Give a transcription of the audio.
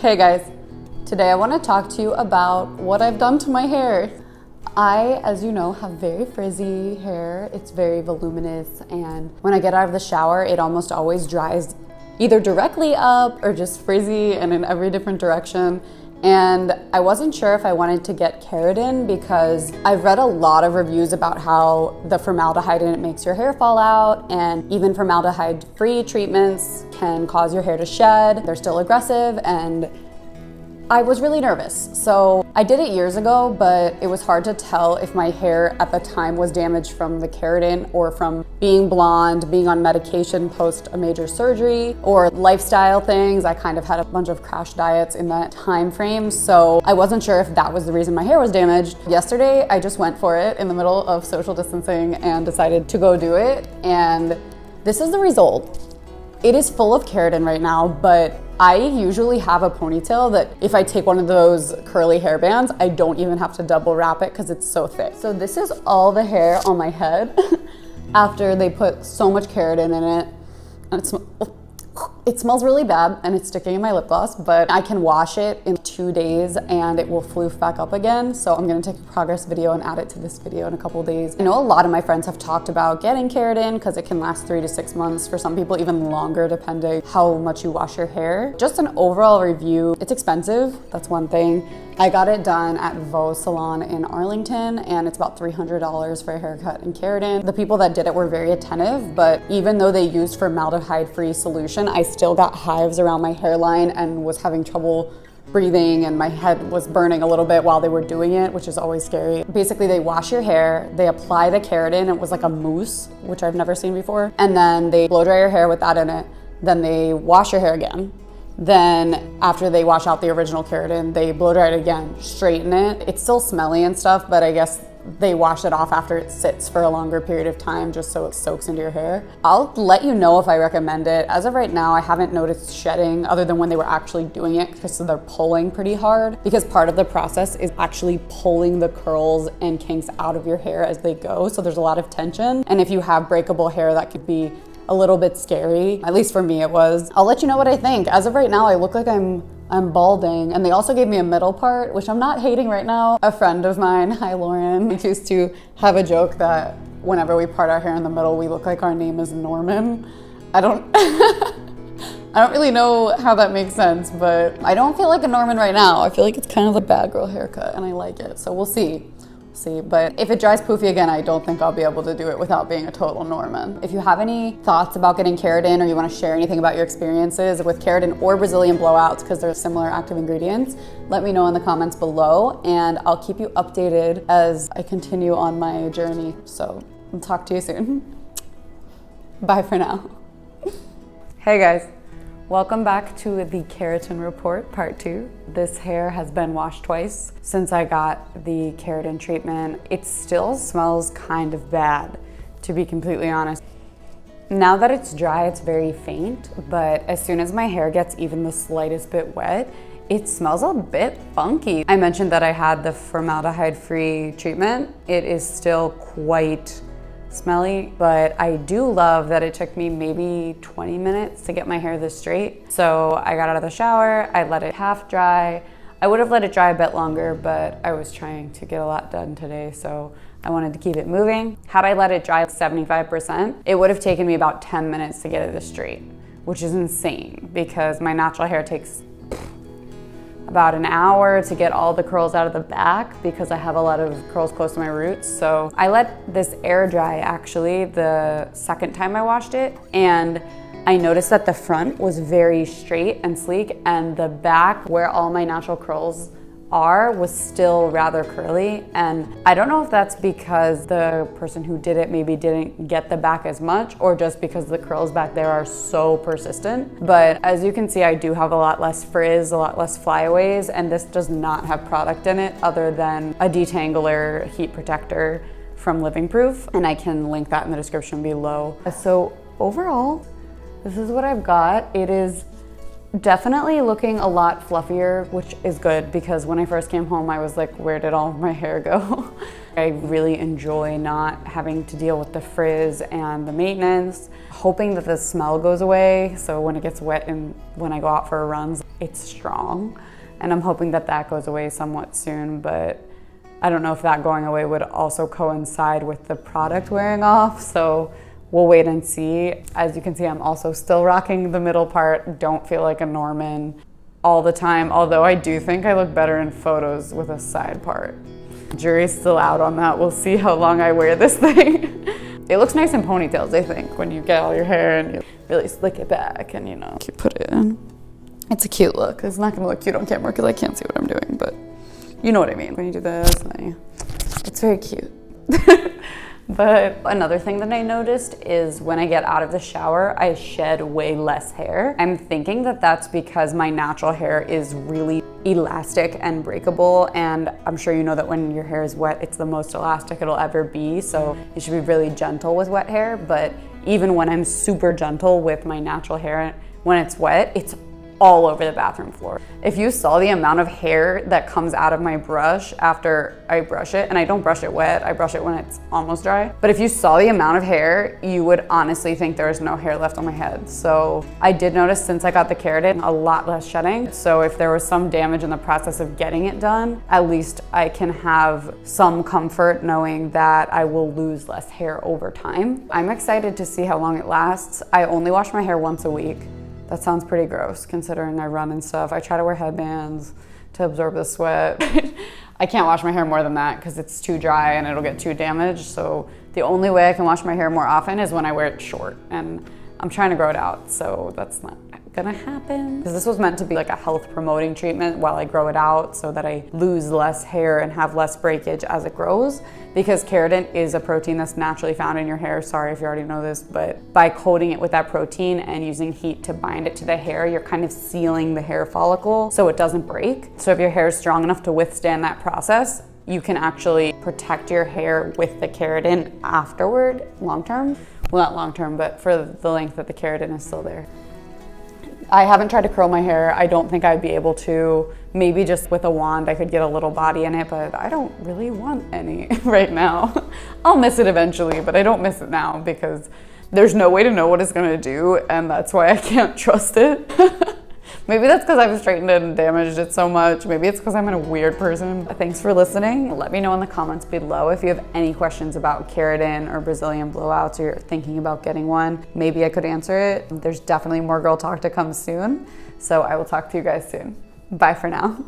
Hey guys, today I want to talk to you about what I've done to my hair. I, as you know, have very frizzy hair. It's very voluminous, and when I get out of the shower, it almost always dries either directly up or just frizzy and in every different direction. And I wasn't sure if I wanted to get keratin because I've read a lot of reviews about how the formaldehyde in it makes your hair fall out, and even formaldehyde-free treatments can cause your hair to shed. They're still aggressive, and I was really nervous. So I did it years ago, but it was hard to tell if my hair at the time was damaged from the keratin or from being blonde, being on medication post a major surgery, or lifestyle things. I kind of had a bunch of crash diets in that time frame, so I wasn't sure if that was the reason my hair was damaged. Yesterday, I just went for it in the middle of social distancing and decided to go do it, and this is the result. It is full of keratin right now, but I usually have a ponytail that if I take one of those curly hair bands, I don't even have to double wrap it because it's so thick. So this is all the hair on my head after they put so much keratin in it. And it smells really bad and it's sticking in my lip gloss, but I can wash it in 2 days and it will floof back up again. So I'm gonna take a progress video and add it to this video in a couple days. I know a lot of my friends have talked about getting keratin because it can last 3 to 6 months. For some people, even longer, depending how much you wash your hair. Just an overall review, it's expensive, that's one thing. I got it done at Vaux Salon in Arlington, and it's about $300 for a haircut and keratin. The people that did it were very attentive, but even though they used formaldehyde-free solution, I still got hives around my hairline and was having trouble breathing, and my head was burning a little bit while they were doing it, which is always scary. Basically, they wash your hair, they apply the keratin, it was like a mousse, which I've never seen before, and then they blow dry your hair with that in it, then they wash your hair again. Then after they wash out the original keratin, they blow dry it again, straighten it. It's still smelly and stuff, but I guess they wash it off after it sits for a longer period of time just so it soaks into your hair. I'll let you know if I recommend it. As of right now, I haven't noticed shedding other than when they were actually doing it because they're pulling pretty hard, because part of the process is actually pulling the curls and kinks out of your hair as they go. So there's a lot of tension. And if you have breakable hair, that could be a little bit scary. At least for me it was. I'll let you know what I think. As of right now, I look like I'm balding, and they also gave me a middle part, which I'm not hating right now. A friend of mine, hi Lauren, we used to have a joke that whenever we part our hair in the middle, we look like our name is Norman. I don't really know how that makes sense, but I don't feel like a Norman right now. I feel like it's kind of a bad girl haircut and I like it, so we'll see. But if it dries poofy again, I don't think I'll be able to do it without being a total Norman. If you have any thoughts about getting keratin, or you want to share anything about your experiences with keratin or Brazilian blowouts, because they're similar active ingredients, let me know in the comments below, and I'll keep you updated as I continue on my journey. So I'll talk to you soon. Bye for now. Hey guys. Welcome back to the Keratin Report, part 2. This hair has been washed twice since I got the keratin treatment. It still smells kind of bad, to be completely honest. Now that it's dry, it's very faint, but as soon as my hair gets even the slightest bit wet, it smells a bit funky. I mentioned that I had the formaldehyde-free treatment. It is still quite smelly, but I do love that it took me maybe 20 minutes to get my hair this straight. So I got out of the shower, I let it half dry. I would have let it dry a bit longer, but I was trying to get a lot done today, so I wanted to keep it moving. Had I let it dry 75%, it would have taken me about 10 minutes to get it this straight, which is insane because my natural hair takes about an hour to get all the curls out of the back because I have a lot of curls close to my roots. So I let this air dry actually the second time I washed it, and I noticed that the front was very straight and sleek, and the back where all my natural curls are was still rather curly. And I don't know if that's because the person who did it maybe didn't get the back as much, or just because the curls back there are so persistent. But as you can see, I do have a lot less frizz, a lot less flyaways, and this does not have product in it other than a detangler heat protector from Living Proof, and I can link that in the description below. So overall, this is what I've got. It is definitely looking a lot fluffier, which is good because when I first came home, I was like, where did all of my hair go? I really enjoy not having to deal with the frizz and the maintenance, hoping that the smell goes away. So when it gets wet and when I go out for runs, it's strong. And I'm hoping that that goes away somewhat soon, but I don't know if that going away would also coincide with the product wearing off. So we'll wait and see. As you can see, I'm also still rocking the middle part. Don't feel like a Norman all the time, although I do think I look better in photos with a side part. Jury's still out on that. We'll see how long I wear this thing. It looks nice in ponytails, I think, when you get all your hair and you really slick it back and, you know, you put it in. It's a cute look. It's not gonna look cute on camera because I can't see what I'm doing, but you know what I mean. When you do this, it's very cute. But another thing that I noticed is when I get out of the shower, I shed way less hair. I'm thinking that that's because my natural hair is really elastic and breakable, and I'm sure you know that when your hair is wet, it's the most elastic it'll ever be, so you should be really gentle with wet hair. But even when I'm super gentle with my natural hair, when it's wet, it's all over the bathroom floor. If you saw the amount of hair that comes out of my brush after I brush it, and I don't brush it wet, I brush it when it's almost dry, but if you saw the amount of hair, you would honestly think there is no hair left on my head. So I did notice since I got the keratin, a lot less shedding. So if there was some damage in the process of getting it done, at least I can have some comfort knowing that I will lose less hair over time. I'm excited to see how long it lasts. I only wash my hair once a week. That sounds pretty gross considering I run and stuff. I try to wear headbands to absorb the sweat. I can't wash my hair more than that because it's too dry and it'll get too damaged. So the only way I can wash my hair more often is when I wear it short, and I'm trying to grow it out, so that's not gonna happen. Because this was meant to be like a health promoting treatment while I grow it out so that I lose less hair and have less breakage as it grows. Because keratin is a protein that's naturally found in your hair. Sorry if you already know this, but by coating it with that protein and using heat to bind it to the hair, you're kind of sealing the hair follicle so it doesn't break. So if your hair is strong enough to withstand that process, you can actually protect your hair with the keratin afterward, long term. Well, not long term, but for the length that the keratin is still there. I haven't tried to curl my hair. I don't think I'd be able to. Maybe just with a wand I could get a little body in it, but I don't really want any right now. I'll miss it eventually, but I don't miss it now because there's no way to know what it's gonna do, and that's why I can't trust it. Maybe that's because I've straightened it and damaged it so much. Maybe it's because I'm a weird person. Thanks for listening. Let me know in the comments below if you have any questions about keratin or Brazilian blowouts, or you're thinking about getting one. Maybe I could answer it. There's definitely more girl talk to come soon. So I will talk to you guys soon. Bye for now.